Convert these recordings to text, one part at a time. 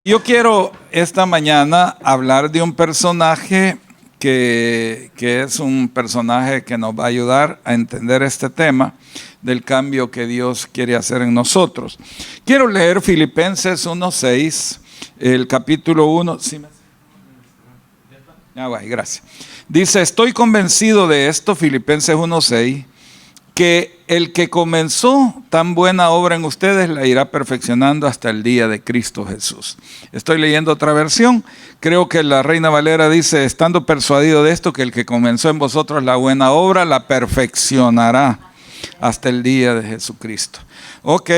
Yo quiero esta mañana hablar de un personaje que es un personaje que nos va a ayudar a entender este tema del cambio que Dios quiere hacer en nosotros. Quiero leer Filipenses 1:6, el capítulo 1. ¿Sí? Gracias. Dice, estoy convencido de esto, Filipenses 1:6, que el que comenzó tan buena obra en ustedes la irá perfeccionando hasta el día de Cristo Jesús. Estoy leyendo otra versión. Creo que la Reina Valera dice, estando persuadido de esto, que el que comenzó en vosotros la buena obra la perfeccionará hasta el día de Jesucristo. Ok,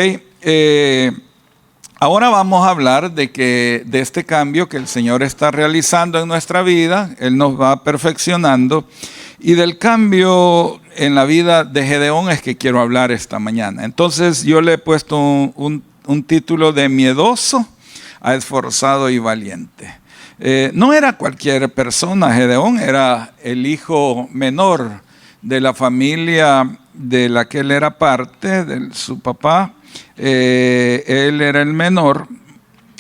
ahora vamos a hablar de este cambio que el Señor está realizando en nuestra vida. Él nos va perfeccionando. Y del cambio en la vida de Gedeón es que quiero hablar esta mañana. Entonces yo le he puesto un título de miedoso a esforzado y valiente. No era cualquier persona. Gedeón era el hijo menor de la familia de la que él era parte, de su papá. Él era el menor.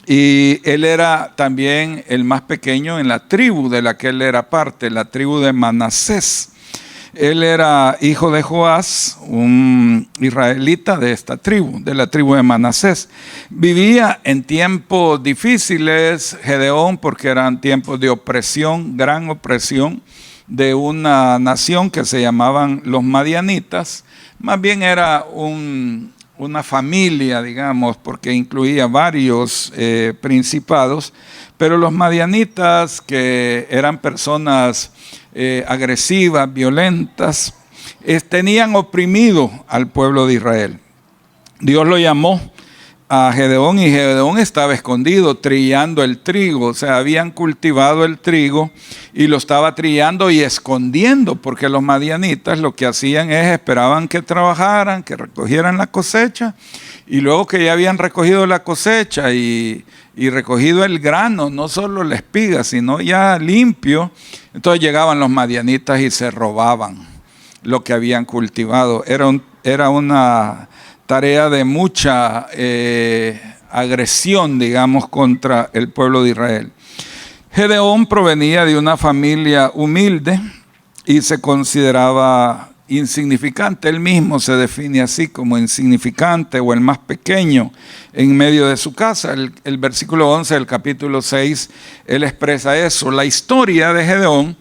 Y él era también el más pequeño en la tribu de la que él era parte, la tribu de Manasés. Él era hijo de Joás, un israelita de esta tribu, de la tribu de Manasés. Vivía en tiempos difíciles, Gedeón, porque eran tiempos de opresión, gran opresión de una nación que se llamaban los madianitas. Más bien era una familia, digamos, porque incluía varios principados, pero los madianitas, que eran personas agresivas, violentas, tenían oprimido al pueblo de Israel. Dios lo llamó a Gedeón y Gedeón estaba escondido trillando el trigo. O sea, habían cultivado el trigo y lo estaba trillando y escondiendo, porque los madianitas lo que hacían es esperaban que trabajaran, que recogieran la cosecha, y luego que ya habían recogido la cosecha y recogido el grano, no solo la espiga, sino ya limpio, entonces llegaban los madianitas y se robaban lo que habían cultivado. Era una tarea de mucha agresión, digamos, contra el pueblo de Israel. Gedeón provenía de una familia humilde y se consideraba insignificante. Él mismo se define así como insignificante o el más pequeño en medio de su casa. El versículo 11 del capítulo 6, él expresa eso. La historia de Gedeón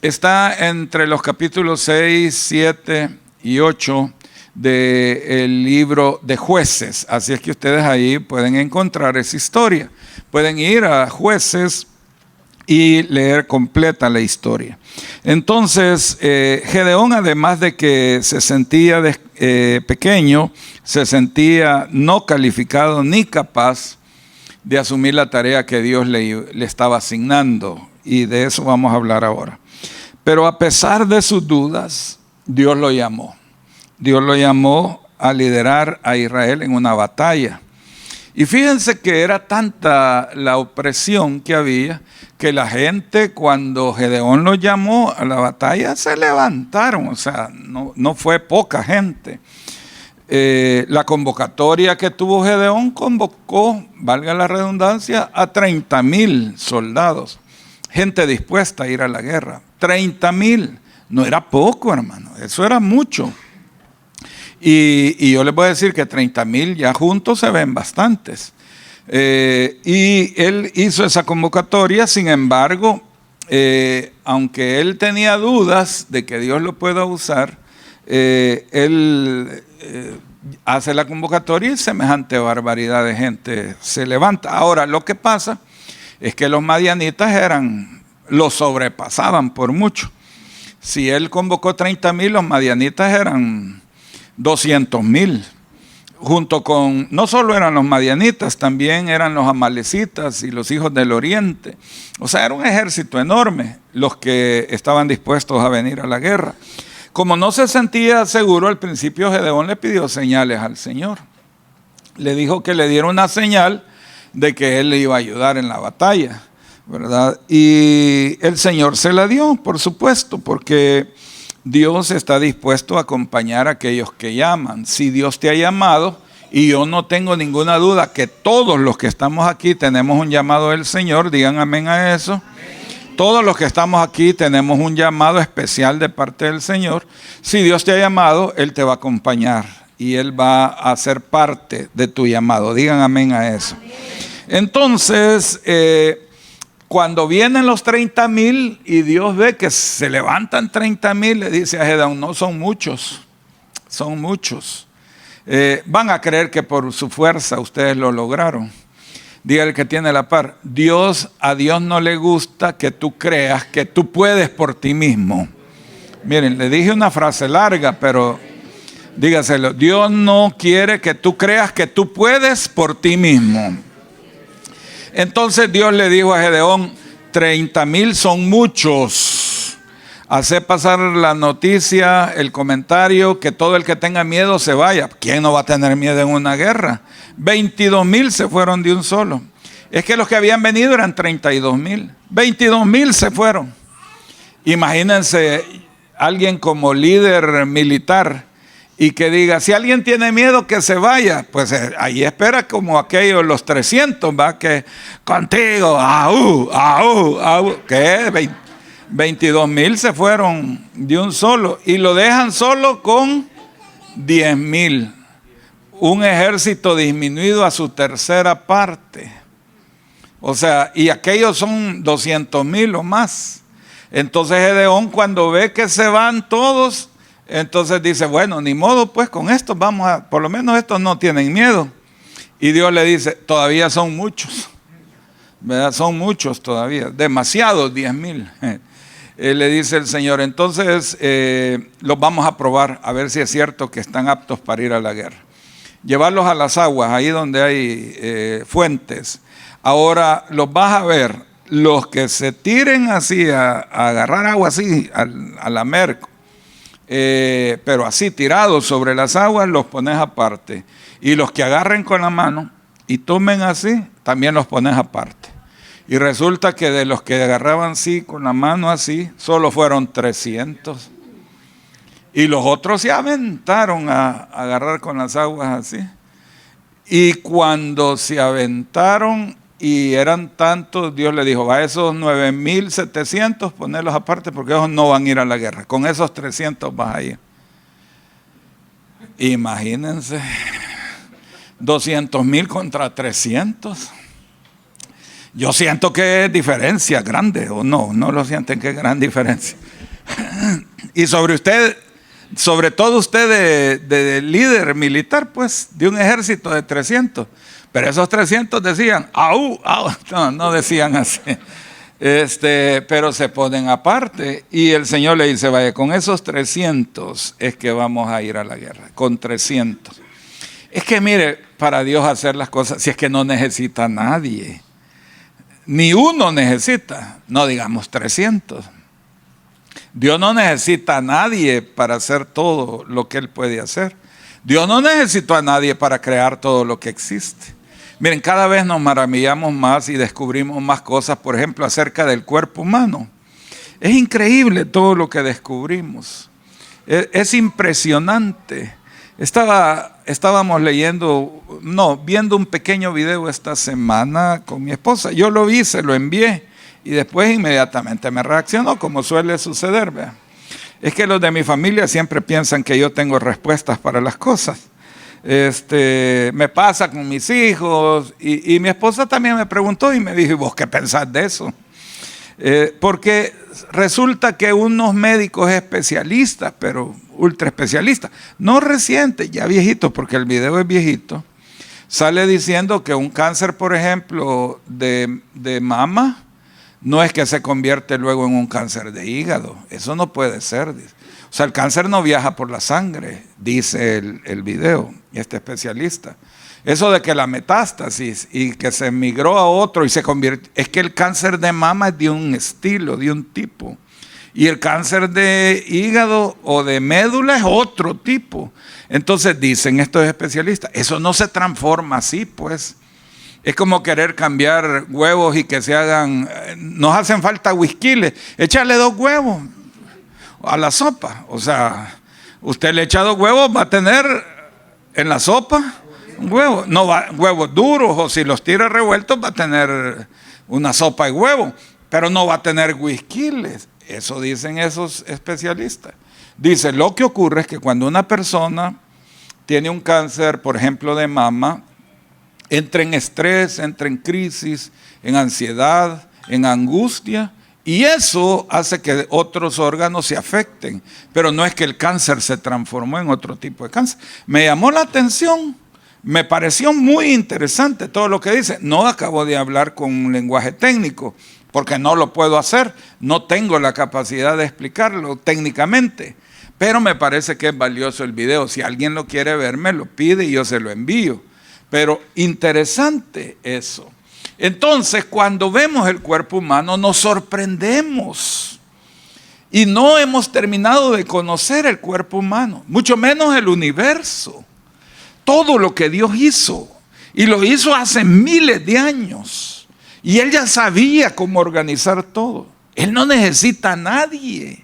está entre los capítulos 6, 7 y 8 del libro de Jueces. Así es que ustedes ahí pueden encontrar esa historia. Pueden ir a Jueces y leer completa la historia. Entonces, Gedeón, además de que se sentía pequeño, se sentía no calificado ni capaz de asumir la tarea que Dios le estaba asignando. Y de eso vamos a hablar ahora. Pero a pesar de sus dudas, Dios lo llamó. Dios lo llamó a liderar a Israel en una batalla. Y fíjense que era tanta la opresión que había, que la gente, cuando Gedeón lo llamó a la batalla, se levantaron. O sea, no fue poca gente. La convocatoria que tuvo Gedeón convocó, valga la redundancia, a 30,000 soldados. Gente dispuesta a ir a la guerra. 30,000. No era poco, hermano. Eso era mucho. Y yo les voy a decir que 30,000 ya juntos se ven bastantes. Y él hizo esa convocatoria. Sin embargo, aunque él tenía dudas de que Dios lo pueda usar, él hace la convocatoria y semejante barbaridad de gente se levanta. Ahora, lo que pasa es que los madianitas lo sobrepasaban por mucho. Si él convocó 30,000, los madianitas eran 200,000, junto con, no solo eran los madianitas, también eran los amalecitas y los hijos del oriente. O sea, era un ejército enorme los que estaban dispuestos a venir a la guerra. Como no se sentía seguro, al principio Gedeón le pidió señales al Señor. Le dijo que le diera una señal de que él le iba a ayudar en la batalla, ¿verdad? Y el Señor se la dio, por supuesto, porque Dios está dispuesto a acompañar a aquellos que llaman. Si Dios te ha llamado Y yo no tengo ninguna duda que todos los que estamos aquí tenemos un llamado del Señor. Digan amén a eso. Todos los que estamos aquí tenemos un llamado especial de parte del Señor. Si Dios te ha llamado, Él te va a acompañar y Él va a ser parte de tu llamado. Digan amén a eso. Entonces, cuando vienen los 30,000 y Dios ve que se levantan 30,000, le dice a Gedeón: no son muchos, son muchos. Van a creer que por su fuerza ustedes lo lograron. Diga el que tiene la par: a Dios no le gusta que tú creas que tú puedes por ti mismo. Miren, le dije una frase larga, pero dígaselo: Dios no quiere que tú creas que tú puedes por ti mismo. Entonces Dios le dijo a Gedeón: 30,000 son muchos. Hace pasar la noticia, el comentario, que todo el que tenga miedo se vaya. ¿Quién no va a tener miedo en una guerra? 22,000 se fueron de un solo. Es que los que habían venido eran 32,000. 22,000 se fueron. Imagínense alguien como líder militar y que diga: si alguien tiene miedo, que se vaya. Pues ahí espera como aquellos, los 300, va, que contigo, ¿qué? 22,000 se fueron de un solo y lo dejan solo con 10,000. Un ejército disminuido a su tercera parte. O sea, y aquellos son 200,000 o más. Entonces Gedeón, cuando ve que se van todos, entonces dice: bueno, ni modo, pues con estos vamos a, por lo menos estos no tienen miedo. Y Dios le dice: todavía son muchos, ¿verdad? Son muchos todavía, demasiados, 10,000. Le dice el Señor: entonces los vamos a probar, a ver si es cierto que están aptos para ir a la guerra. Llevarlos a las aguas, ahí donde hay fuentes. Ahora los vas a ver, los que se tiren así a agarrar agua así, a la merca, pero así tirados sobre las aguas, los pones aparte. Y los que agarren con la mano y tomen así, también los pones aparte. Y resulta que de los que agarraban así, con la mano así, solo fueron 300. Y los otros se aventaron a agarrar con las aguas así. Y cuando se aventaron y eran tantos, Dios le dijo: a esos 9,700 ponerlos aparte, porque ellos no van a ir a la guerra. Con esos 300 vas a ir. Imagínense, 200,000 contra 300. Yo siento que es diferencia grande, o no lo sienten que es gran diferencia. Y sobre todo usted de líder militar, pues, de un ejército de 300. Pero esos 300 decían: ¡au, au! No decían así. Pero se ponen aparte. Y el Señor le dice: vaya, con esos 300 es que vamos a ir a la guerra. Con 300. Es que mire, para Dios hacer las cosas, si es que no necesita a nadie. Ni uno necesita, no digamos 300. Dios no necesita a nadie para hacer todo lo que Él puede hacer. Dios no necesitó a nadie para crear todo lo que existe. Miren, cada vez nos maravillamos más y descubrimos más cosas, por ejemplo, acerca del cuerpo humano. Es increíble todo lo que descubrimos. Es impresionante. Estábamos viendo un pequeño video esta semana con mi esposa. Yo lo vi, se lo envié y después inmediatamente me reaccionó, como suele suceder, ¿verdad? Es que los de mi familia siempre piensan que yo tengo respuestas para las cosas. Me pasa con mis hijos y mi esposa también me preguntó y me dijo: ¿y vos qué pensás de eso? Porque resulta que unos médicos especialistas, pero ultra especialistas, no recientes, ya viejitos, porque el video es viejito, sale diciendo que un cáncer, por ejemplo, de mama, no es que se convierte luego en un cáncer de hígado. Eso no puede ser. O sea, el cáncer no viaja por la sangre, dice el video, este especialista. Eso de que la metástasis y que se migró a otro y se convierte, es que el cáncer de mama es de un estilo, de un tipo. Y el cáncer de hígado o de médula es otro tipo. Entonces dicen estos especialistas, eso no se transforma así, pues. Es como querer cambiar huevos y que se hagan, nos hacen falta whisky, échale 2 huevos a la sopa. O sea, usted le echa 2 huevos, va a tener en la sopa Un huevo, no va, huevos duros, o si los tira revueltos va a tener una sopa de huevo, pero no va a tener güisquiles. Eso dicen esos especialistas. Dice, lo que ocurre es que cuando una persona tiene un cáncer, por ejemplo, de mama, entra en estrés, entra en crisis, en ansiedad, en angustia, y eso hace que otros órganos se afecten. Pero no es que el cáncer se transformó en otro tipo de cáncer. Me llamó la atención, me pareció muy interesante todo lo que dice. No acabo de hablar con un lenguaje técnico, porque no lo puedo hacer, no tengo la capacidad de explicarlo técnicamente. Pero me parece que es valioso el video. Si alguien lo quiere ver, me lo pide y yo se lo envío. Pero interesante eso. Entonces, cuando vemos el cuerpo humano, nos sorprendemos. Y no hemos terminado de conocer el cuerpo humano, mucho menos el universo. Todo lo que Dios hizo. Y lo hizo hace miles de años. Y Él ya sabía cómo organizar todo. Él no necesita a nadie.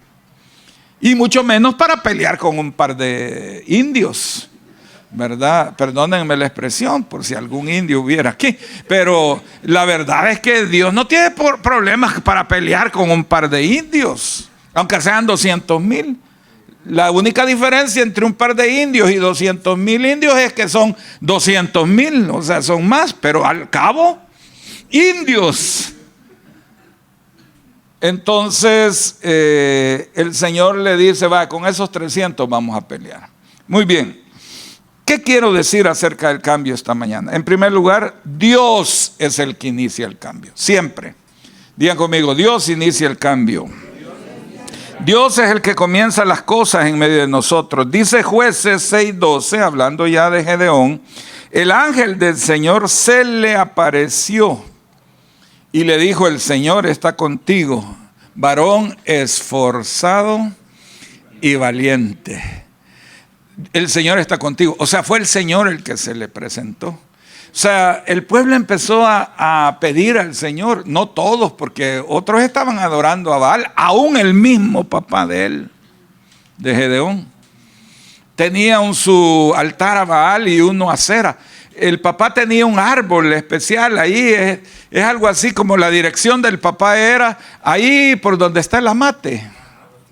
Y mucho menos para pelear con un par de indios, ¿verdad? Perdónenme la expresión por si algún indio hubiera aquí. Pero la verdad es que Dios no tiene problemas para pelear con un par de indios, aunque sean 200,000. La única diferencia entre un par de indios y 200,000 indios es que son 200,000, o sea, son más, pero al cabo, indios. Entonces el Señor le dice, va, con esos 300 vamos a pelear. Muy bien. ¿Qué quiero decir acerca del cambio esta mañana? En primer lugar, Dios es el que inicia el cambio. Siempre. Digan conmigo, Dios inicia el cambio. Dios es el que comienza las cosas en medio de nosotros. Dice Jueces 6:12, hablando ya de Gedeón, el ángel del Señor se le apareció y le dijo, el Señor está contigo, varón esforzado y valiente. El Señor está contigo. O sea, fue el Señor el que se le presentó. O sea, el pueblo empezó a pedir al Señor, no todos, porque otros estaban adorando a Baal, aún el mismo papá de él, de Gedeón, tenía su altar a Baal y uno a Acera. El papá tenía un árbol especial ahí, es algo así como la dirección del papá era ahí por donde está el amate,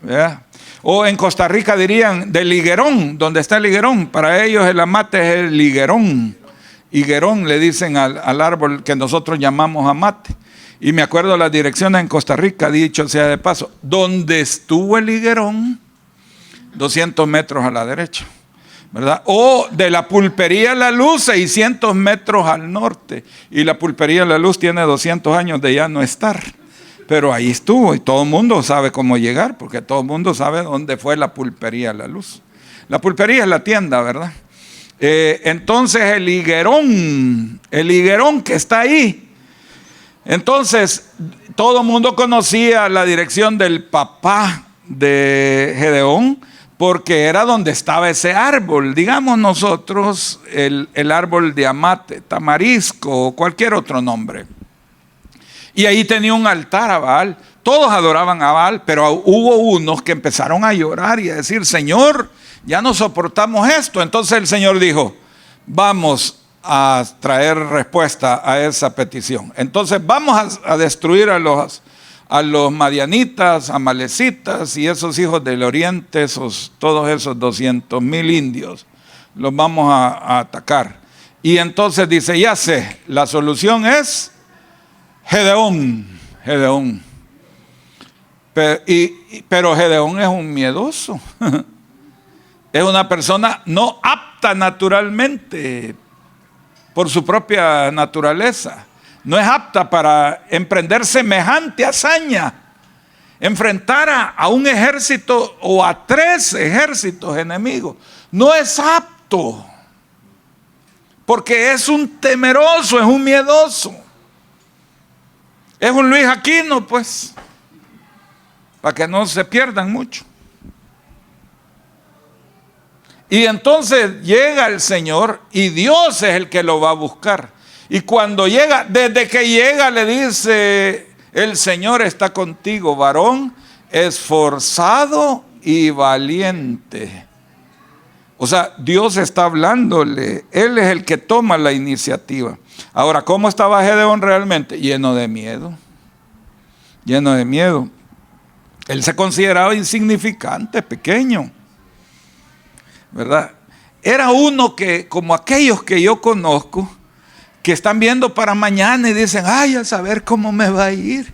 ¿verdad? O en Costa Rica dirían del higuerón, donde está el higuerón. Para ellos el amate es el higuerón. Higuerón le dicen al árbol que nosotros llamamos amate. Y me acuerdo las direcciones en Costa Rica, dicho sea de paso, donde estuvo el higuerón, 200 metros a la derecha, ¿verdad? O de la pulpería La Luz, 600 metros al norte. Y la pulpería La Luz tiene 200 años de ya no estar. Pero ahí estuvo y todo el mundo sabe cómo llegar, porque todo el mundo sabe dónde fue la pulpería La Luz. La pulpería es la tienda, ¿verdad? Entonces el higuerón que está ahí. Entonces todo el mundo conocía la dirección del papá de Gedeón, porque era donde estaba ese árbol, digamos nosotros el árbol de amate, tamarisco o cualquier otro nombre. Y ahí tenía un altar a Baal. Todos adoraban a Baal, pero hubo unos que empezaron a llorar y a decir, Señor, ya no soportamos esto. Entonces el Señor dijo, vamos a traer respuesta a esa petición. Entonces vamos a destruir a los madianitas, amalecitas y esos hijos del oriente, todos esos 200,000 indios, los vamos a atacar. Y entonces dice, ya sé, la solución es Gedeón. Pero Gedeón es un miedoso. Es una persona no apta naturalmente, por su propia naturaleza. No es apta para emprender semejante hazaña. Enfrentar a un ejército o a 3 ejércitos enemigos. No es apto. Porque es un temeroso, es un miedoso. Es un Luis Aquino, pues, para que no se pierdan mucho. Y entonces llega el Señor y Dios es el que lo va a buscar. Y cuando llega, desde que llega le dice, el Señor está contigo, varón esforzado y valiente. O sea, Dios está hablándole. Él es el que toma la iniciativa. Ahora, ¿cómo estaba Gedeón realmente? Lleno de miedo. Lleno de miedo. Él se consideraba insignificante, pequeño, ¿verdad? Era uno que, como aquellos que yo conozco, que están viendo para mañana y dicen, ay, a saber cómo me va a ir.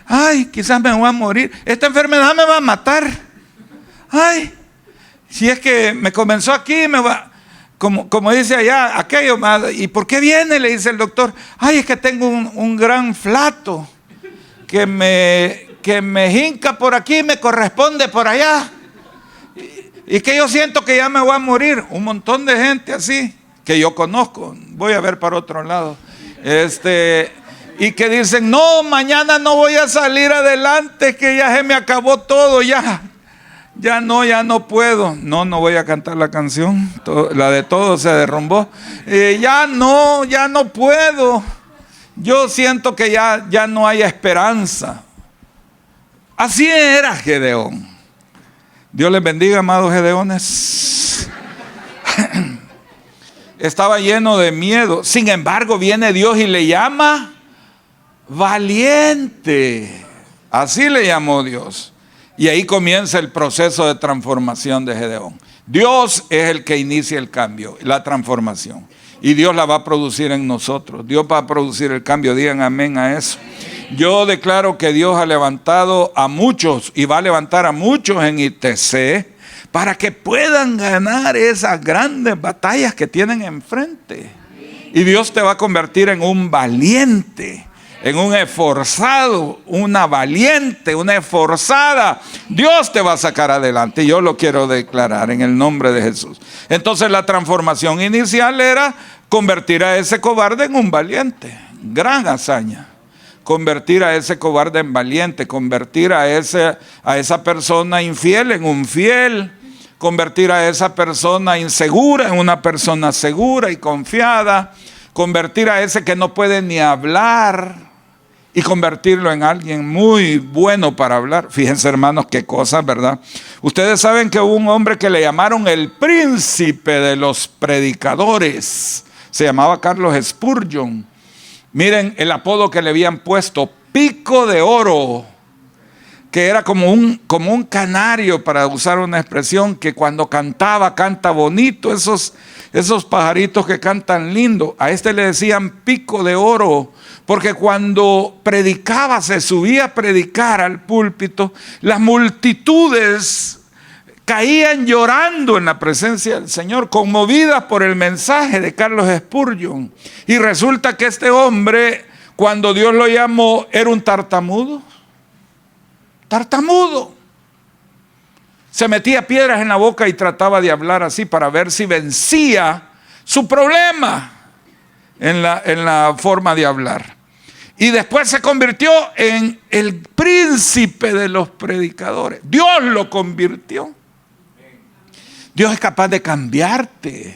Ay, quizás me voy a morir. Esta enfermedad me va a matar. Ay, si es que me comenzó aquí, me va... Como dice allá, aquello, ¿y por qué viene? Le dice el doctor. Ay, es que tengo un gran flato que me hinca por aquí y me corresponde por allá. Y que yo siento que ya me voy a morir. Un montón de gente así, que yo conozco. Voy a ver para otro lado. Y que dicen, no, mañana no voy a salir adelante, que ya se me acabó todo, ya no puedo. No voy a cantar la canción, la de todo se derrumbó. Ya no puedo. Yo siento que ya no hay esperanza. Así era Gedeón. Dios les bendiga, amados gedeones. Estaba lleno de miedo. Sin embargo, viene Dios y le llama valiente. Así le llamó Dios. Y ahí comienza el proceso de transformación de Gedeón. Dios es el que inicia el cambio, la transformación. Y Dios la va a producir en nosotros. Dios va a producir el cambio. Digan amén a eso. Yo declaro que Dios ha levantado a muchos y va a levantar a muchos en ITC para que puedan ganar esas grandes batallas que tienen enfrente. Y Dios te va a convertir en un valiente, en un esforzado, una valiente, una esforzada. Dios te va a sacar adelante. Yo lo quiero declarar en el nombre de Jesús. Entonces la transformación inicial era convertir a ese cobarde en un valiente. Gran hazaña. Convertir a ese cobarde en valiente, convertir a esa persona infiel en un fiel, convertir a esa persona insegura en una persona segura y confiada, convertir a ese que no puede ni hablar y convertirlo en alguien muy bueno para hablar. Fíjense, hermanos, qué cosas, ¿verdad? Ustedes saben que hubo un hombre que le llamaron el príncipe de los predicadores. Se llamaba Carlos Spurgeon. Miren el apodo que le habían puesto, pico de oro, que era como un canario, para usar una expresión, que cuando canta bonito, esos pajaritos que cantan lindo. A este le decían pico de oro, porque cuando predicaba, se subía a predicar al púlpito, las multitudes caían llorando en la presencia del Señor, conmovidas por el mensaje de Carlos Spurgeon. Y resulta que este hombre, cuando Dios lo llamó, era un tartamudo. Se metía piedras en la boca y trataba de hablar así para ver si vencía su problema en la forma de hablar. Y después se convirtió en el príncipe de los predicadores. Dios lo convirtió. Dios es capaz de cambiarte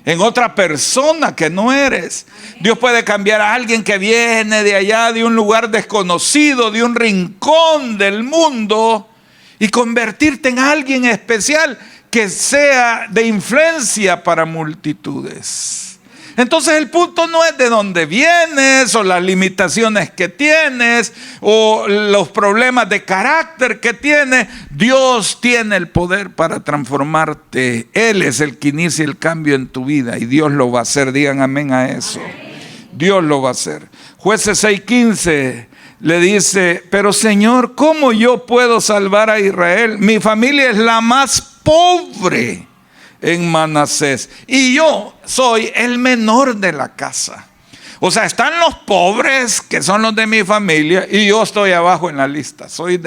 en otra persona que no eres. Dios puede cambiar a alguien que viene de allá, de un lugar desconocido, de un rincón del mundo, y convertirte en alguien especial que sea de influencia para multitudes. Entonces el punto no es de dónde vienes, o las limitaciones que tienes, o los problemas de carácter que tienes. Dios tiene el poder para transformarte. Él es el que inicia el cambio en tu vida, y Dios lo va a hacer. Digan amén a eso. Dios lo va a hacer. Jueces 6:15 le dice: pero Señor, ¿cómo yo puedo salvar a Israel? Mi familia es la más pobre en Manasés, y yo soy el menor de la casa. O sea, están los pobres, que son los de mi familia, y yo estoy abajo en la lista. Soy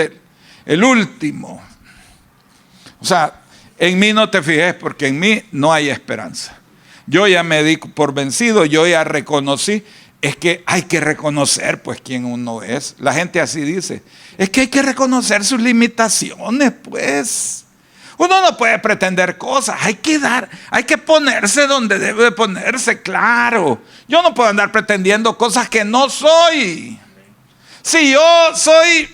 el último. O sea, en mí no te fijes, porque en mí no hay esperanza. Yo ya me di por vencido, yo ya reconocí. Es que hay que reconocer pues quién uno es. La gente así dice. Es que hay que reconocer sus limitaciones, pues. Uno no puede pretender cosas, hay que ponerse donde debe ponerse, claro. Yo no puedo andar pretendiendo cosas que no soy. Si yo soy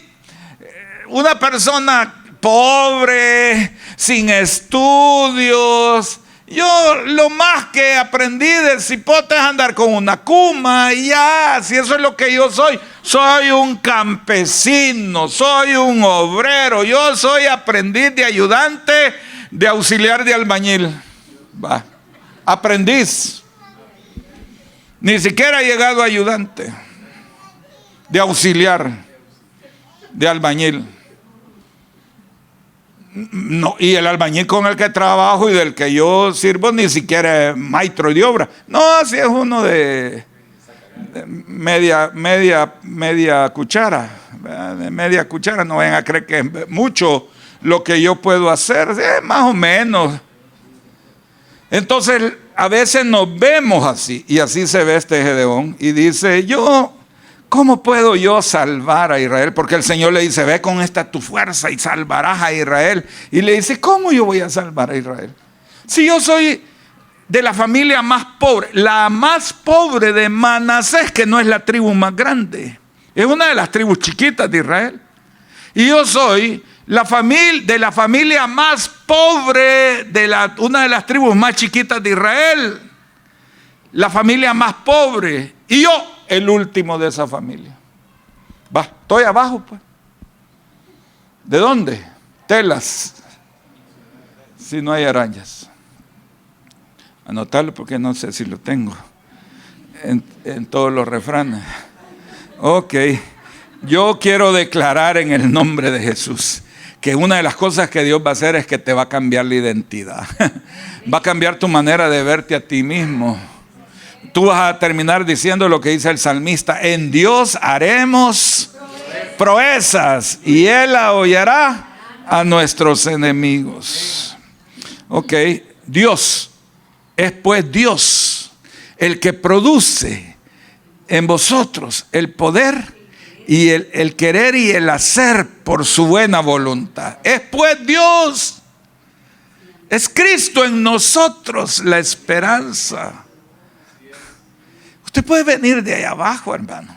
una persona pobre, sin estudios. Yo lo más que aprendí del cipote es andar con una cuma y ya, si eso es lo que yo soy. Soy un campesino, soy un obrero, yo soy aprendiz de ayudante, de auxiliar de albañil. Va, aprendiz. Ni siquiera he llegado a ayudante, de auxiliar, de albañil. No, y el albañil con el que trabajo y del que yo sirvo ni siquiera es maestro de obra. No, si es uno de media cuchara. De media cuchara, no vayan a creer que es mucho lo que yo puedo hacer, más o menos. Entonces, a veces nos vemos así, y así se ve este Gedeón, y dice, ¿cómo puedo yo salvar a Israel? Porque el Señor le dice, ve con esta tu fuerza y salvarás a Israel. Y le dice, ¿cómo yo voy a salvar a Israel? Si yo soy de la familia más pobre, la más pobre de Manasés, que no es la tribu más grande, es una de las tribus chiquitas de Israel. Y yo soy de la familia más pobre de una de las tribus más chiquitas de Israel, la familia más pobre, y yo el último de esa familia. Va, estoy abajo pues. ¿De dónde? Telas, si no hay arañas. Anotarlo porque no sé si lo tengo en todos los refranes. Ok, yo quiero declarar en el nombre de Jesús que una de las cosas que Dios va a hacer es que te va a cambiar la identidad. Va a cambiar tu manera de verte a ti mismo. Tú vas a terminar diciendo lo que dice el salmista: en Dios haremos proezas y Él ahollará a nuestros enemigos. Ok, Dios es pues Dios el que produce en vosotros el poder y el querer y el hacer por su buena voluntad. Es pues Dios, es Cristo en nosotros la esperanza. Usted puede venir de ahí abajo, hermano.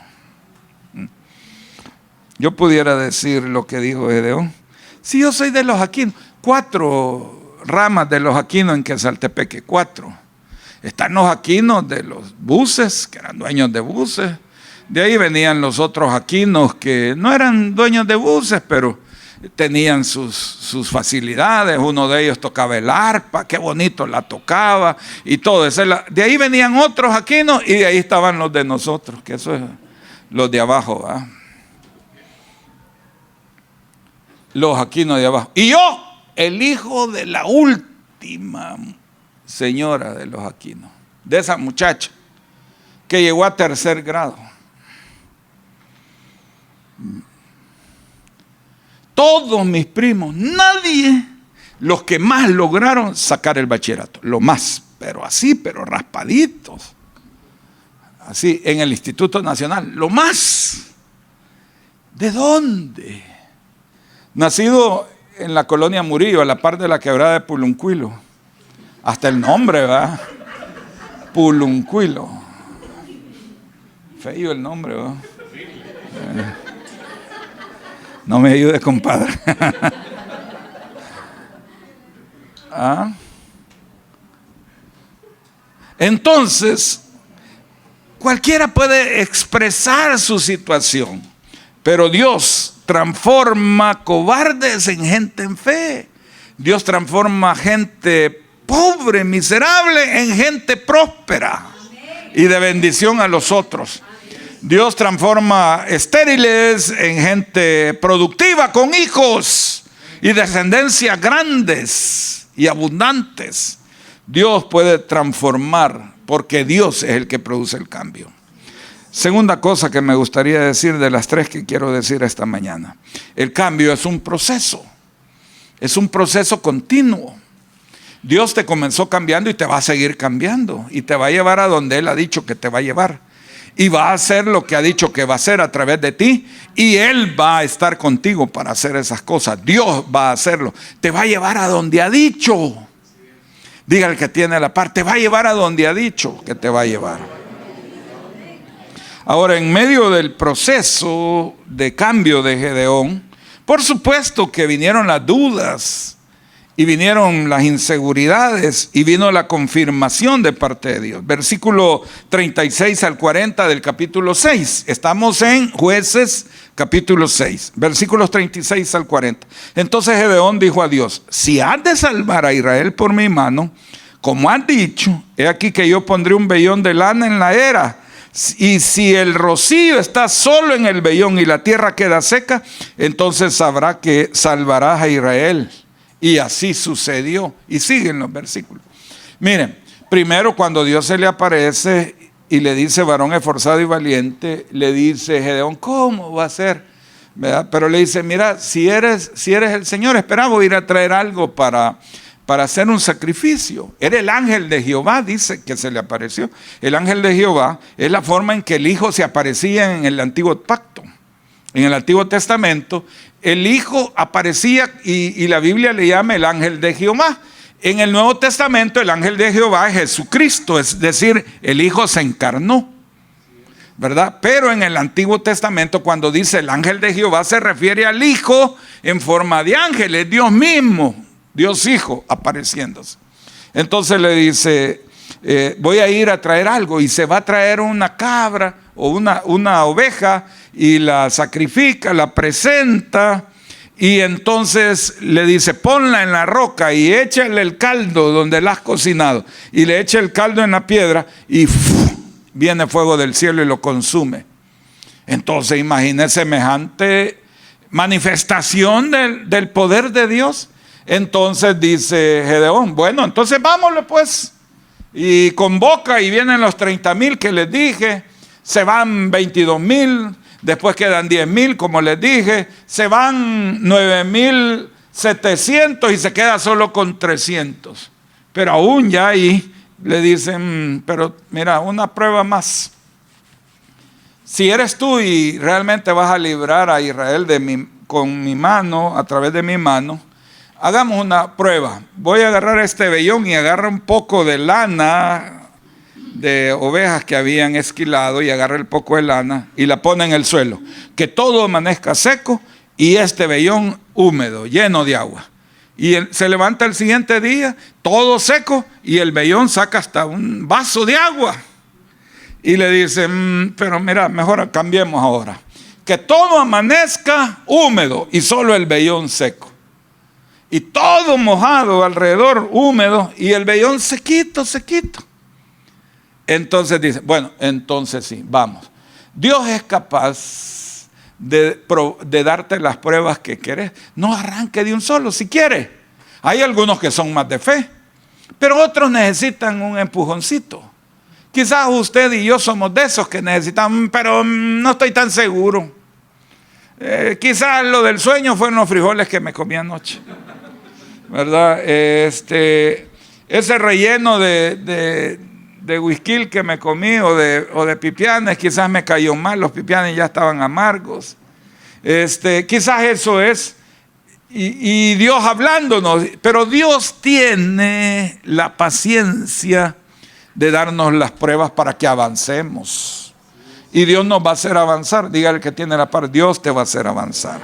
Yo pudiera decir lo que dijo Gedeón. Si yo soy de los Aquinos, 4 ramas de los Aquinos en Quezaltepeque, 4. Están los Aquinos de los buses, que eran dueños de buses. De ahí venían los otros Aquinos que no eran dueños de buses, pero tenían sus facilidades. Uno de ellos tocaba el arpa, qué bonito la tocaba y todo. De ahí venían otros Aquinos y de ahí estaban los de nosotros, que eso es los de abajo, ¿verdad? Los Aquinos de abajo. Y yo, el hijo de la última señora de los Aquinos, de esa muchacha que llegó a 3er grado. Todos mis primos, nadie, los que más lograron sacar el bachillerato, lo más, pero así, pero raspaditos, así en el Instituto Nacional, lo más. ¿De dónde? Nacido en la colonia Murillo, a la par de la quebrada de Puluncuilo. Hasta el nombre, ¿verdad? Puluncuilo. Feo el nombre, ¿verdad? No me ayude, compadre. ¿Ah? Entonces, cualquiera puede expresar su situación, pero Dios transforma cobardes en gente en fe. Dios transforma gente pobre, miserable, en gente próspera y de bendición a los otros. Dios transforma estériles en gente productiva, con hijos y descendencias grandes y abundantes. Dios puede transformar porque Dios es el que produce el cambio. Segunda cosa que me gustaría decir de las 3 que quiero decir esta mañana. El cambio es un proceso continuo. Dios te comenzó cambiando y te va a seguir cambiando y te va a llevar a donde Él ha dicho que te va a llevar. Y va a hacer lo que ha dicho que va a hacer a través de ti. Y Él va a estar contigo para hacer esas cosas. Dios va a hacerlo. Te va a llevar a donde ha dicho. Diga el que tiene la par, te va a llevar a donde ha dicho que te va a llevar. Ahora, en medio del proceso de cambio de Gedeón, Por supuesto que vinieron las dudas y vinieron las inseguridades y vino la confirmación de parte de Dios. Versículo 36 al 40 del capítulo 6. Estamos en Jueces capítulo 6, versículos 36 al 40. Entonces Gedeón dijo a Dios: si has de salvar a Israel por mi mano, como has dicho, he aquí que yo pondré un vellón de lana en la era. Y si el rocío está solo en el vellón y la tierra queda seca, entonces sabrá que salvarás a Israel. Y así sucedió. Y siguen los versículos. Miren, primero cuando Dios se le aparece y le dice: varón esforzado y valiente, le dice Gedeón: ¿cómo va a ser? ¿Verdad? Pero le dice: mira, si eres el Señor, espera, voy a ir a traer algo para hacer un sacrificio. Era el ángel de Jehová, dice que se le apareció. El ángel de Jehová es la forma en que el Hijo se aparecía en el antiguo pacto. En el Antiguo Testamento, el Hijo aparecía y la Biblia le llama el ángel de Jehová. En el Nuevo Testamento, el ángel de Jehová es Jesucristo, es decir, el Hijo se encarnó, ¿verdad? Pero en el Antiguo Testamento, cuando dice el ángel de Jehová, se refiere al Hijo en forma de ángel, es Dios mismo, Dios Hijo apareciéndose. Entonces le dice: voy a ir a traer algo, y se va a traer una cabra o una oveja, y la sacrifica, la presenta, y entonces le dice: ponla en la roca y échale el caldo donde la has cocinado, y le echa el caldo en la piedra y viene fuego del cielo y lo consume. Entonces imagine semejante manifestación del poder de Dios. Entonces dice Gedeón: bueno, entonces vámonos pues. Y convoca, y vienen los 30,000 que les dije, se van 22,000, después quedan 10,000 como les dije, se van 9,700 y se queda solo con 300. Pero aún ya ahí le dicen: pero mira, una prueba más. Si eres tú y realmente vas a librar a Israel con mi mano, a través de mi mano, hagamos una prueba. Voy a agarrar este vellón y agarra un poco de lana de ovejas que habían esquilado, y agarra el poco de lana y la pone en el suelo. Que todo amanezca seco y este vellón húmedo, lleno de agua. Y se levanta el siguiente día, todo seco, y el vellón saca hasta un vaso de agua. Y le dice: pero mira, mejor cambiemos ahora. Que todo amanezca húmedo y solo el vellón seco. Y todo mojado alrededor, húmedo, y el vellón sequito. Entonces dice: bueno, entonces sí, vamos. Dios es capaz de darte las pruebas que querés. No arranque de un solo, si quiere. Hay algunos que son más de fe, pero otros necesitan un empujoncito. Quizás usted y yo somos de esos que necesitan, pero no estoy tan seguro. Quizás lo del sueño fueron los frijoles que me comí anoche, ¿verdad? Ese relleno de whisky que me comí, o de pipianes, quizás me cayó mal, los pipianes ya estaban amargos. Quizás eso es, y Dios hablándonos, pero Dios tiene la paciencia de darnos las pruebas para que avancemos. Y Dios nos va a hacer avanzar. Diga el que tiene la par: Dios te va a hacer avanzar.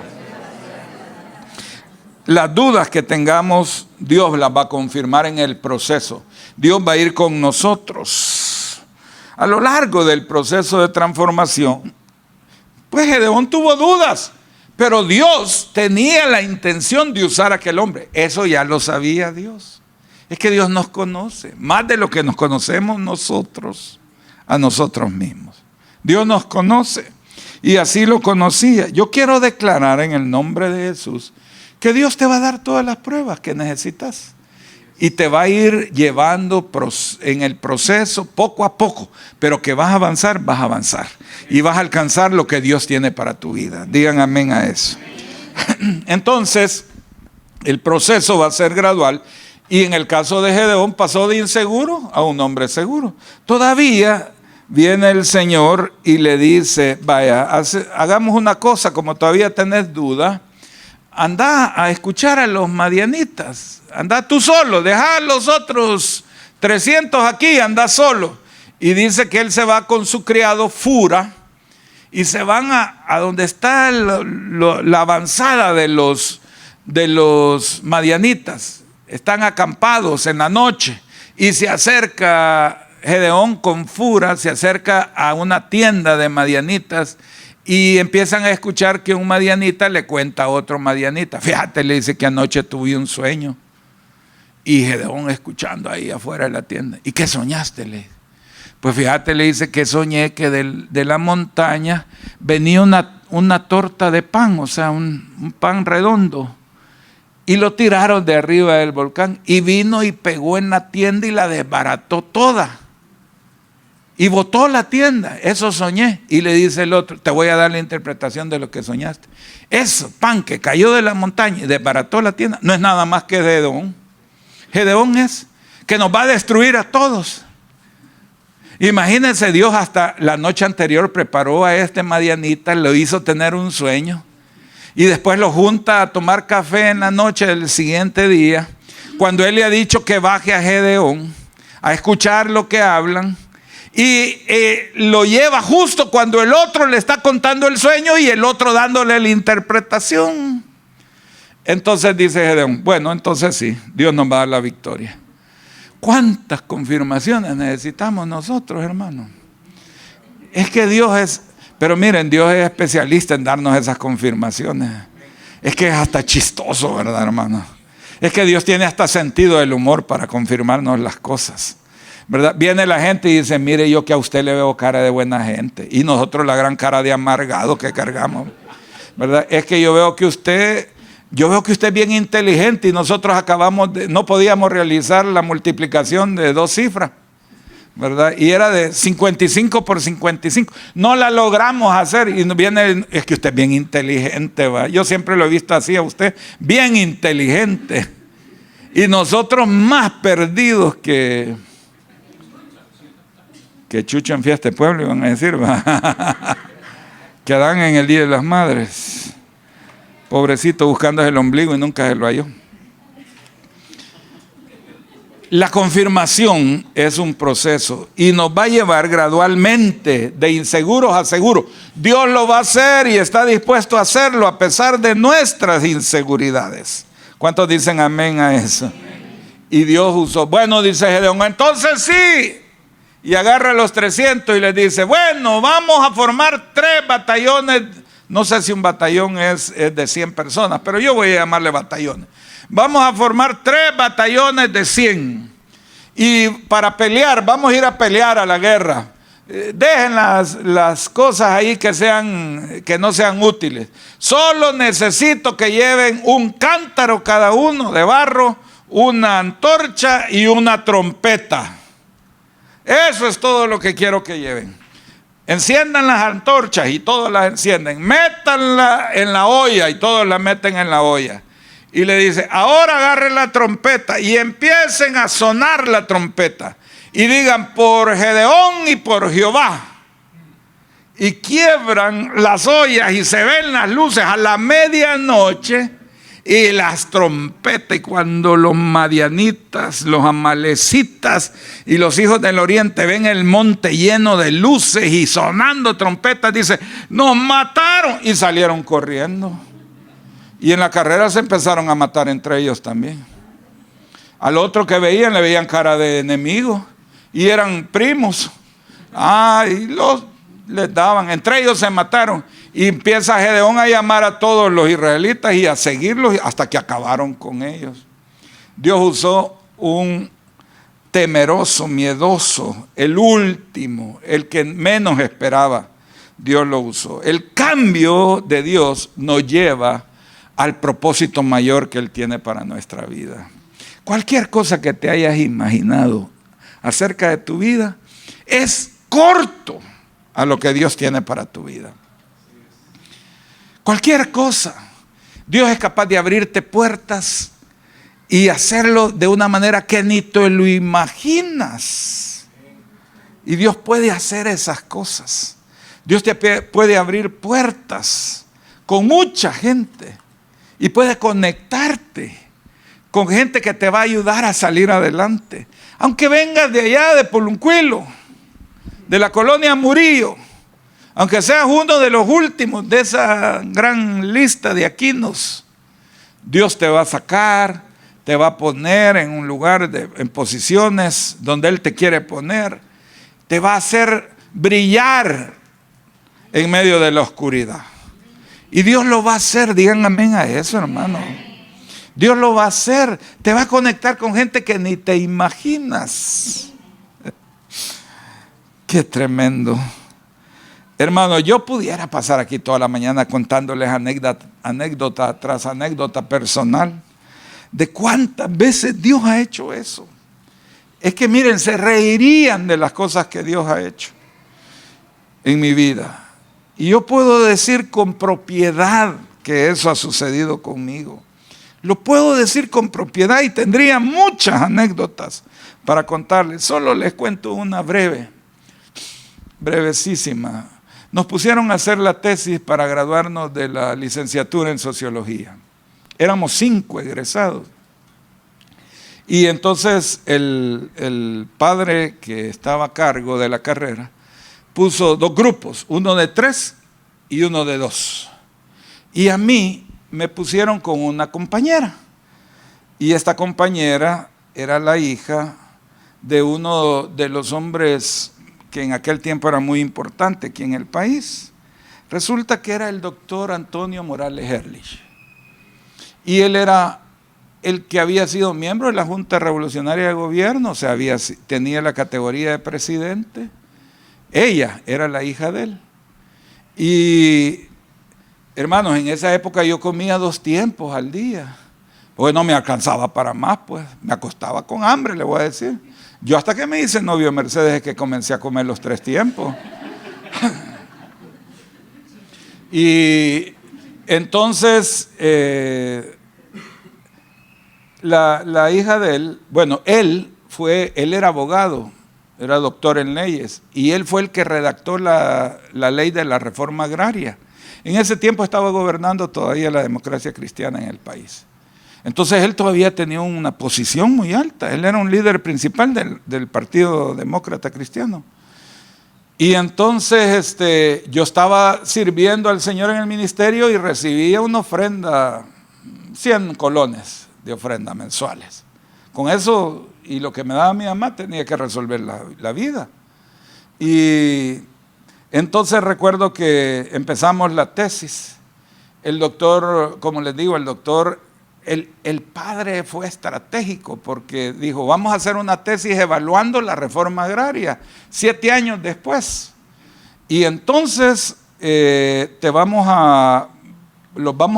Las dudas que tengamos, Dios las va a confirmar en el proceso. Dios va a ir con nosotros. A lo largo del proceso de transformación, pues Gedeón tuvo dudas, pero Dios tenía la intención de usar a aquel hombre. Eso ya lo sabía Dios. Es que Dios nos conoce, más de lo que nos conocemos nosotros a nosotros mismos. Dios nos conoce, y así lo conocía. Yo quiero declarar en el nombre de Jesús que Dios te va a dar todas las pruebas que necesitas, y te va a ir llevando en el proceso poco a poco, pero que vas a avanzar, y vas a alcanzar lo que Dios tiene para tu vida. Digan amén a eso. Entonces, el proceso va a ser gradual. Y en el caso de Gedeón, pasó de inseguro a un hombre seguro. Todavía viene el Señor y le dice: vaya, hagamos una cosa, como todavía tenés duda, anda a escuchar a los madianitas, anda tú solo, deja a los otros 300 aquí, anda solo. Y dice que él se va con su criado Fura, y se van a donde está la avanzada de los madianitas. Están acampados en la noche y se acerca Gedeón con fura, se acerca a una tienda de madianitas y empiezan a escuchar que un madianita le cuenta a otro madianita. Fíjate, le dice que anoche tuve un sueño. Y Gedeón escuchando ahí afuera de la tienda. ¿Y qué soñaste? Le dice. Pues fíjate, le dice que soñé que de la montaña venía una torta de pan, o sea, un pan redondo. Y lo tiraron de arriba del volcán y vino y pegó en la tienda y la desbarató toda. Y botó la tienda. Eso soñé. Y le dice el otro, te voy a dar la interpretación de lo que soñaste. Eso, pan que cayó de la montaña y desbarató la tienda, no es nada más que Gedeón. Gedeón es que nos va a destruir a todos. Imagínense, Dios hasta la noche anterior preparó a este madianita, lo hizo tener un sueño. Y después lo junta a tomar café en la noche del siguiente día, cuando él le ha dicho que baje a Gedeón a escuchar lo que hablan, y lo lleva justo cuando el otro le está contando el sueño y el otro dándole la interpretación. Entonces dice Gedeón, bueno, entonces sí, Dios nos va a dar la victoria. ¿Cuántas confirmaciones necesitamos nosotros, hermanos? Es que Dios es... Pero miren, Dios es especialista en darnos esas confirmaciones. Es que es hasta chistoso, ¿verdad, hermano? Es que Dios tiene hasta sentido del humor para confirmarnos las cosas, ¿verdad? Viene la gente y dice, mire, yo que a usted le veo cara de buena gente. Y nosotros la gran cara de amargado que cargamos, ¿verdad? Es que yo veo que usted es bien inteligente y nosotros no podíamos realizar la multiplicación de 2 cifras. ¿Verdad? Y era de 55 por 55. No la logramos hacer. Y viene, es que usted es bien inteligente, ¿va? Yo siempre lo he visto así a usted, bien inteligente. Y nosotros más perdidos que Chucho en fiesta de pueblo, iban a decir, ¿va? Que dan en el Día de las Madres. Pobrecito buscando el ombligo y nunca se lo halló. La confirmación es un proceso y nos va a llevar gradualmente de inseguros a seguros. Dios lo va a hacer y está dispuesto a hacerlo a pesar de nuestras inseguridades. ¿Cuántos dicen amén a eso? Y Dios usó, bueno, dice Gedeón, entonces sí. Y agarra a los 300 y les dice, bueno, vamos a formar 3 batallones. No sé si un batallón es de 100 personas, pero yo voy a llamarle batallones. Vamos a formar 3 batallones de 100. Y para pelear, vamos a ir a pelear a la guerra. Dejen las cosas ahí que no sean útiles. Solo necesito que lleven un cántaro cada uno de barro, una antorcha y una trompeta. Eso es todo lo que quiero que lleven. Enciendan las antorchas y todos las encienden. Métanla en la olla y todos la meten en la olla. Y le dice, ahora agarren la trompeta y empiecen a sonar la trompeta. Y digan, por Gedeón y por Jehová. Y quiebran las ollas y se ven las luces a la medianoche y las trompetas. Y cuando los madianitas, los amalecitas y los hijos del oriente ven el monte lleno de luces y sonando trompetas, dice, nos mataron. Y salieron corriendo. Y en la carrera se empezaron a matar entre ellos también. Al otro que veían, le veían cara de enemigo. Y eran primos. Y les daban. Entre ellos se mataron. Y empieza Gedeón a llamar a todos los israelitas y a seguirlos hasta que acabaron con ellos. Dios usó un temeroso, miedoso, el último, el que menos esperaba. Dios lo usó. El cambio de Dios nos lleva al propósito mayor que Él tiene para nuestra vida. Cualquier cosa que te hayas imaginado acerca de tu vida es corto a lo que Dios tiene para tu vida. Cualquier cosa. Dios es capaz de abrirte puertas y hacerlo de una manera que ni te lo imaginas. Y Dios puede hacer esas cosas. Dios te puede abrir puertas con mucha gente. Y puede conectarte con gente que te va a ayudar a salir adelante. Aunque vengas de allá, de Poluncuilo, de la colonia Murillo, Aunque seas uno de los últimos de esa gran lista de aquinos, Dios te va a sacar, te va a poner en un lugar, en posiciones donde Él te quiere poner. Te va a hacer brillar en medio de la oscuridad. Y Dios lo va a hacer, digan amén a eso, hermano. Dios lo va a hacer, te va a conectar con gente que ni te imaginas. Qué tremendo. Hermano, yo pudiera pasar aquí toda la mañana contándoles anécdota tras anécdota personal de cuántas veces Dios ha hecho eso. Es que miren, se reirían de las cosas que Dios ha hecho en mi vida. Y yo puedo decir con propiedad que eso ha sucedido conmigo. Lo puedo decir con propiedad y tendría muchas anécdotas para contarles. Solo les cuento una brevecísima. Nos pusieron a hacer la tesis para graduarnos de la licenciatura en sociología. Éramos 5 egresados. Y entonces el padre que estaba a cargo de la carrera puso 2 grupos, uno de 3 y uno de 2. Y a mí me pusieron con una compañera. Y esta compañera era la hija de uno de los hombres que en aquel tiempo era muy importante aquí en el país. Resulta que era el doctor Antonio Morales Ehrlich. Y él era el que había sido miembro de la Junta Revolucionaria de Gobierno, o sea, tenía la categoría de presidente. Ella era la hija de él. Y, hermanos, en esa época yo comía 2 tiempos al día, porque no me alcanzaba para más, pues me acostaba con hambre, le voy a decir. Yo hasta que me hice novio de Mercedes es que comencé a comer los 3 tiempos. Y entonces la hija de él, bueno, él era abogado, era doctor en leyes, y él fue el que redactó la ley de la reforma agraria. En ese tiempo estaba gobernando todavía la democracia cristiana en el país. Entonces él todavía tenía una posición muy alta. Él era un líder principal del Partido Demócrata Cristiano. Y entonces yo estaba sirviendo al Señor en el ministerio y recibía una ofrenda, 100 colones de ofrenda mensuales. Con eso y lo que me daba mi mamá tenía que resolver la vida. Y entonces recuerdo que empezamos la tesis. El doctor, como les digo, el padre fue estratégico porque dijo, vamos a hacer una tesis evaluando la reforma agraria 7 años después. Y entonces los vamos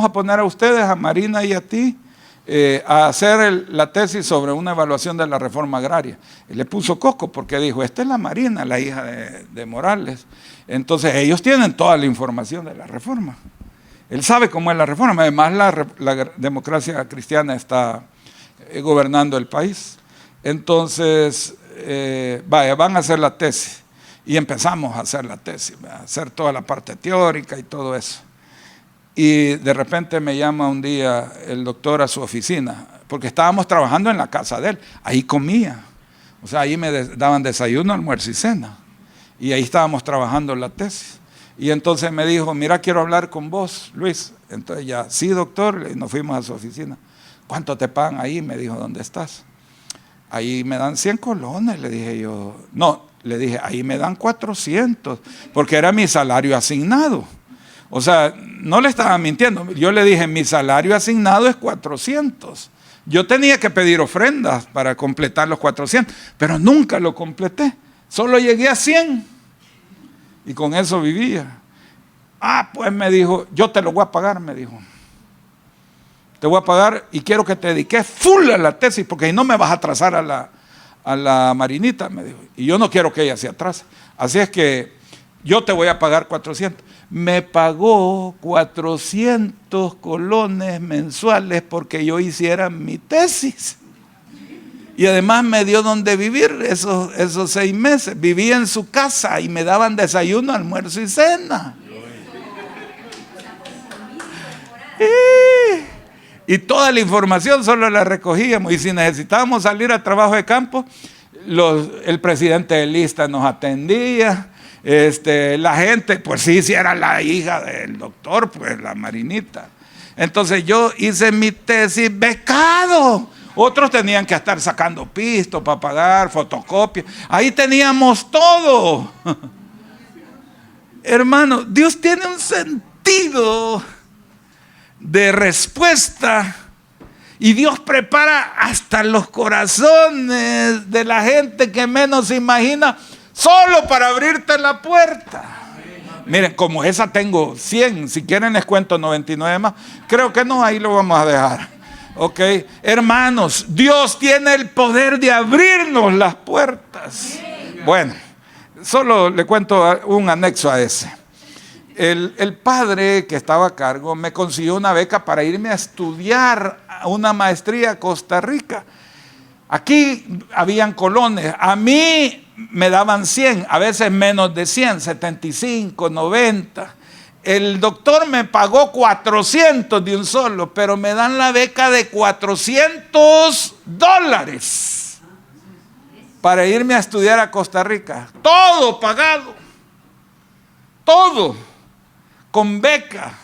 a poner a ustedes, a Marina y a ti, a hacer la tesis sobre una evaluación de la reforma agraria. Y le puso coco porque dijo, esta es la Marina, la hija de Morales. Entonces ellos tienen toda la información de la reforma. Él sabe cómo es la reforma. Además, la democracia cristiana está gobernando el país. Entonces, van a hacer la tesis. Y empezamos a hacer la tesis, a hacer toda la parte teórica y todo eso. Y de repente me llama un día el doctor a su oficina, porque estábamos trabajando en la casa de él. Ahí comía. O sea, ahí me daban desayuno, almuerzo y cena. Y ahí estábamos trabajando la tesis. Y entonces me dijo, mira, quiero hablar con vos, Luis. Entonces ya, sí, doctor, y nos fuimos a su oficina. ¿Cuánto te pagan ahí? Me dijo, ¿dónde estás? Ahí me dan 100 colones, le dije yo. No, le dije, ahí me dan 400, porque era mi salario asignado. O sea, no le estaba mintiendo. Yo le dije, mi salario asignado es 400. Yo tenía que pedir ofrendas para completar los 400, pero nunca lo completé. Solo llegué a 100. Y con eso vivía. Pues me dijo, yo te lo voy a pagar, me dijo. Te voy a pagar y quiero que te dediques full a la tesis, porque si no me vas a atrasar a la Marinita, me dijo. Y yo no quiero que ella se atrase. Así es que yo te voy a pagar 400. Me pagó 400 colones mensuales porque yo hiciera mi tesis. Y además me dio donde vivir esos 6 meses. Vivía en su casa y me daban desayuno, almuerzo y cena. Y toda la información solo la recogíamos. Y si necesitábamos salir a trabajo de campo, el presidente de lista nos atendía. La gente, pues sí, si era la hija del doctor, pues la Marinita. Entonces yo hice mi tesis becado. Otros tenían que estar sacando pistos para pagar, fotocopias. Ahí teníamos todo. Hermano, Dios tiene un sentido de respuesta. Y Dios prepara hasta los corazones de la gente que menos se imagina, solo para abrirte la puerta. Miren, como esa tengo 100, si quieren les cuento 99 más. Creo que no, ahí lo vamos a dejar. Ok, hermanos, Dios tiene el poder de abrirnos las puertas. Bueno, solo le cuento un anexo a ese. El padre que estaba a cargo me consiguió una beca para irme a estudiar una maestría a Costa Rica. Aquí habían colones, a mí me daban 100, a veces menos de 100, 75, 90. El doctor me pagó 400 de un solo, pero me dan la beca de $400 para irme a estudiar a Costa Rica. Todo pagado, todo con beca.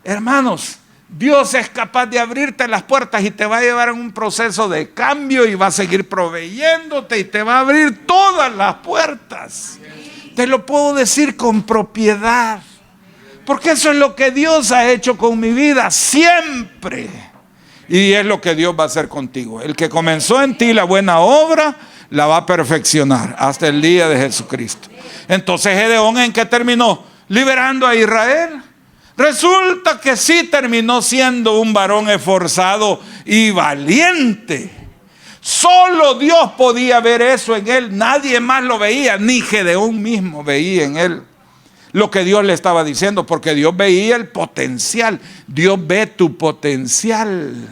Hermanos, Dios es capaz de abrirte las puertas y te va a llevar en un proceso de cambio y va a seguir proveyéndote y te va a abrir todas las puertas. Te lo puedo decir con propiedad, porque eso es lo que Dios ha hecho con mi vida siempre. Y es lo que Dios va a hacer contigo. El que comenzó en ti la buena obra, la va a perfeccionar hasta el día de Jesucristo. Entonces, Gedeón, ¿en qué terminó? Liberando a Israel. Resulta que sí terminó siendo un varón esforzado y valiente. Solo Dios podía ver eso en él. Nadie más lo veía, ni Gedeón mismo veía en él lo que Dios le estaba diciendo, porque Dios veía el potencial. Dios ve tu potencial.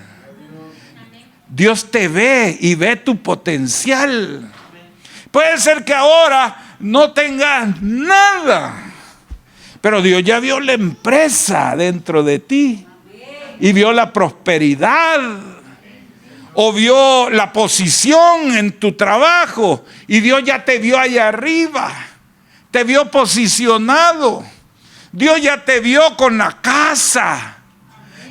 Dios te ve y ve tu potencial. Puede ser que ahora no tengas nada, pero Dios ya vio la empresa dentro de ti y vio la prosperidad, o vio la posición en tu trabajo y Dios ya te vio allá arriba, te vio posicionado. Dios ya te vio con la casa,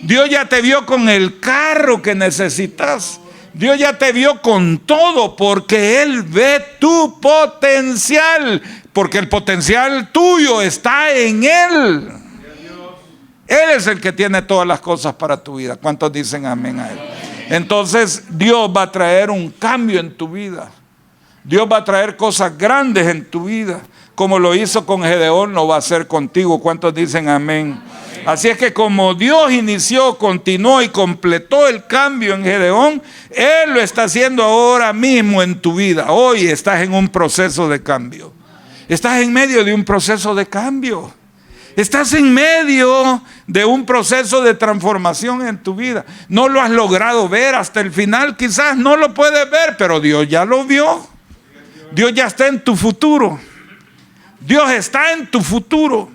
Dios ya te vio con el carro que necesitas, Dios ya te vio con todo, porque Él ve tu potencial. Porque el potencial tuyo está en Él. Él es el que tiene todas las cosas para tu vida. ¿Cuántos dicen amén a Él? Entonces Dios va a traer un cambio en tu vida. Dios va a traer cosas grandes en tu vida. Como lo hizo con Gedeón, lo va a hacer contigo. ¿Cuántos dicen amén? Así es que como Dios inició, continuó y completó el cambio en Gedeón, Él lo está haciendo ahora mismo en tu vida. Hoy estás en un proceso de cambio. Estás en medio de un proceso de cambio. Estás en medio de un proceso de transformación en tu vida. No lo has logrado ver hasta el final. Quizás no lo puedes ver, pero Dios ya lo vio. Dios ya está en tu futuro. Dios está en tu futuro.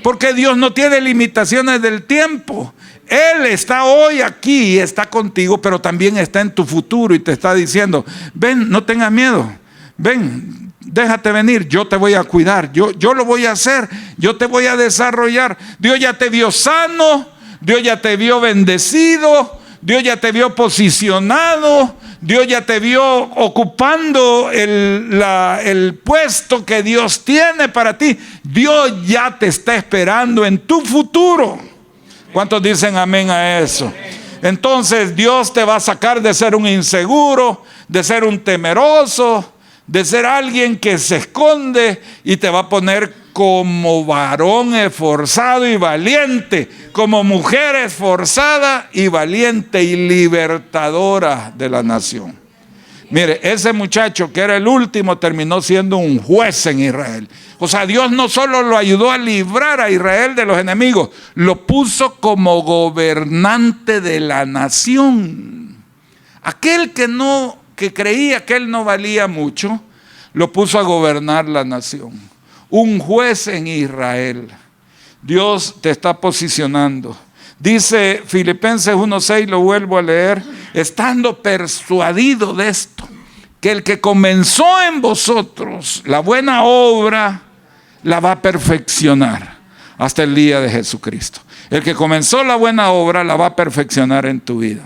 Porque Dios no tiene limitaciones del tiempo. Él está hoy aquí y está contigo, pero también está en tu futuro y te está diciendo: ven, no tengas miedo. Ven, déjate venir, yo te voy a cuidar, yo lo voy a hacer, yo te voy a desarrollar. Dios ya te vio sano, Dios ya te vio bendecido, Dios ya te vio posicionado, Dios ya te vio ocupando el puesto que Dios tiene para ti. Dios ya te está esperando en tu futuro. ¿Cuántos dicen amén a eso? Entonces Dios te va a sacar de ser un inseguro, de ser un temeroso, de ser alguien que se esconde, y te va a poner como varón esforzado y valiente, como mujer esforzada y valiente y libertadora de la nación. Mire, ese muchacho que era el último terminó siendo un juez en Israel. O sea, Dios no solo lo ayudó a librar a Israel de los enemigos, lo puso como gobernante de la nación. Aquel que creía que él no valía mucho, lo puso a gobernar la nación. Un juez en Israel. Dios te está posicionando. Dice Filipenses 1:6, lo vuelvo a leer: estando persuadido de esto, que el que comenzó en vosotros la buena obra la va a perfeccionar hasta el día de Jesucristo. El que comenzó la buena obra la va a perfeccionar en tu vida.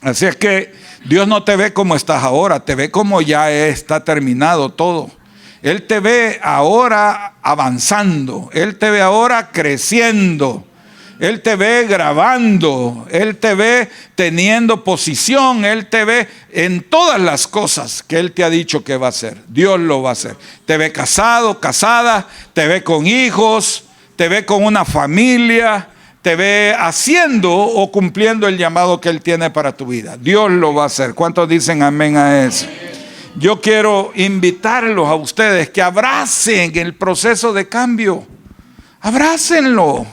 Así es que Dios no te ve como estás ahora, te ve como ya está terminado todo. Él te ve ahora avanzando, Él te ve ahora creciendo, Él te ve grabando, Él te ve teniendo posición, Él te ve en todas las cosas que Él te ha dicho que va a hacer. Dios lo va a hacer. Te ve casado, casada, te ve con hijos, te ve con una familia, te ve haciendo o cumpliendo el llamado que Él tiene para tu vida. Dios lo va a hacer. ¿Cuántos dicen amén a eso? Yo quiero invitarlos a ustedes que abracen el proceso de cambio. Abrácenlo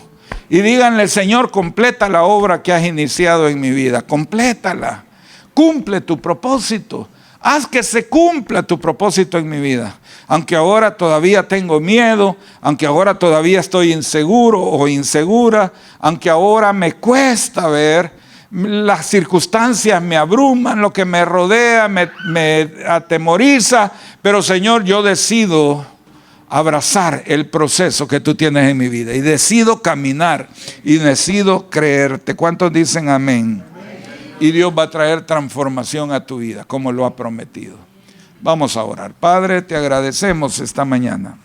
y díganle: Señor, completa la obra que has iniciado en mi vida. Complétala. Cumple tu propósito. Haz que se cumpla tu propósito en mi vida. Aunque ahora todavía tengo miedo, aunque ahora todavía estoy inseguro o insegura, aunque ahora me cuesta ver, las circunstancias me abruman, lo que me rodea me atemoriza, pero Señor, yo decido abrazar el proceso que tú tienes en mi vida y decido caminar y decido creerte. ¿Cuántos dicen amén? Y Dios va a traer transformación a tu vida como lo ha prometido. Vamos a orar. Padre, te agradecemos esta mañana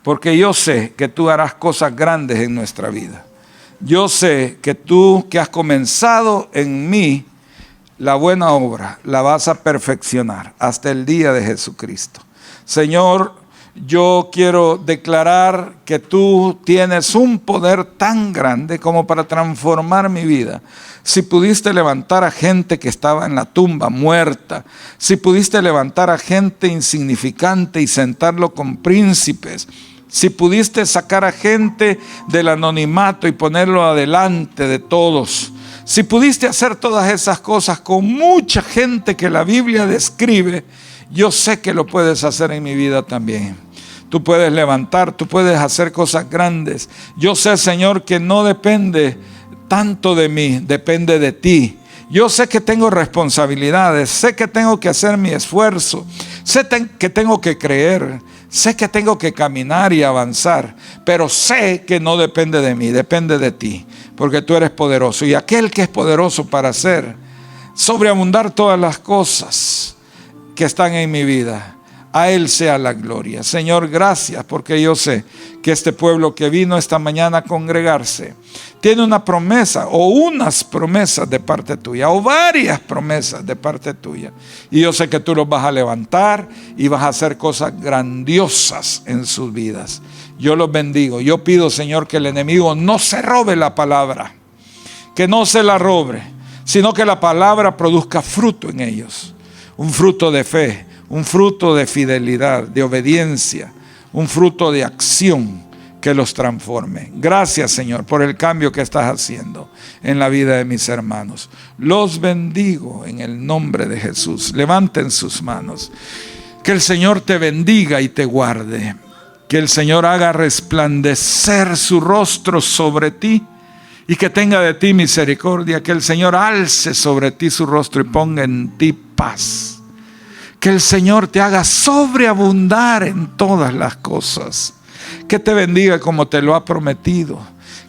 porque yo sé que tú harás cosas grandes en nuestra vida. Yo sé que tú, que has comenzado en mí la buena obra, la vas a perfeccionar hasta el día de Jesucristo. Señor, yo quiero declarar que tú tienes un poder tan grande como para transformar mi vida. Si pudiste levantar a gente que estaba en la tumba muerta, si pudiste levantar a gente insignificante y sentarlo con príncipes, si pudiste sacar a gente del anonimato y ponerlo adelante de todos, si pudiste hacer todas esas cosas con mucha gente que la Biblia describe, yo sé que lo puedes hacer en mi vida también. Tú puedes levantar, tú puedes hacer cosas grandes. Yo sé, Señor, que no depende tanto de mí, depende de ti. Yo sé que tengo responsabilidades, sé que tengo que hacer mi esfuerzo, sé que tengo que creer, sé que tengo que caminar y avanzar, pero sé que no depende de mí, depende de ti, porque tú eres poderoso. Y aquel que es poderoso para hacer sobreabundar todas las cosas que están en mi vida, a Él sea la gloria. Señor, gracias, porque yo sé que este pueblo que vino esta mañana a congregarse tiene una promesa o unas promesas de parte tuya o varias promesas de parte tuya. Y yo sé que tú los vas a levantar y vas a hacer cosas grandiosas en sus vidas. Yo los bendigo. Yo pido, Señor, que el enemigo no se robe la palabra, que no se la robe, sino que la palabra produzca fruto en ellos. Un fruto de fe, un fruto de fidelidad, de obediencia, un fruto de acción que los transforme. Gracias, Señor, por el cambio que estás haciendo en la vida de mis hermanos. Los bendigo en el nombre de Jesús. Levanten sus manos. Que el Señor te bendiga y te guarde. Que el Señor haga resplandecer su rostro sobre ti y que tenga de ti misericordia. Que el Señor alce sobre ti su rostro y ponga en ti paz. Que el Señor te haga sobreabundar en todas las cosas. Que te bendiga como te lo ha prometido.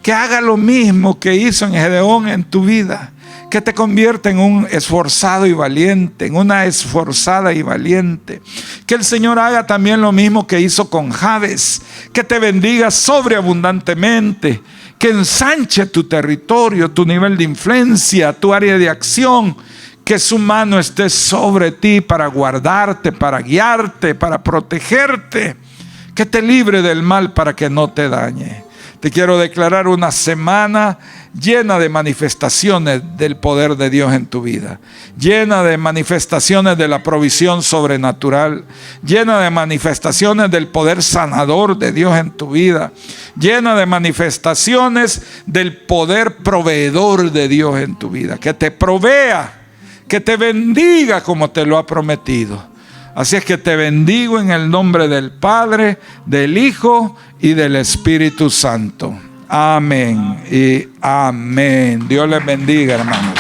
Que haga lo mismo que hizo en Gedeón en tu vida. Que te convierta en un esforzado y valiente, en una esforzada y valiente. Que el Señor haga también lo mismo que hizo con Jabes. Que te bendiga sobreabundantemente. Que ensanche tu territorio, tu nivel de influencia, tu área de acción. Que su mano esté sobre ti para guardarte, para guiarte, para protegerte. Que te libre del mal para que no te dañe. Te quiero declarar una semana llena de manifestaciones del poder de Dios en tu vida. Llena de manifestaciones de la provisión sobrenatural. Llena de manifestaciones del poder sanador de Dios en tu vida. Llena de manifestaciones del poder proveedor de Dios en tu vida. Que te provea. Que te bendiga como te lo ha prometido. Así es que te bendigo en el nombre del Padre, del Hijo y del Espíritu Santo. Amén y amén. Dios les bendiga, hermano.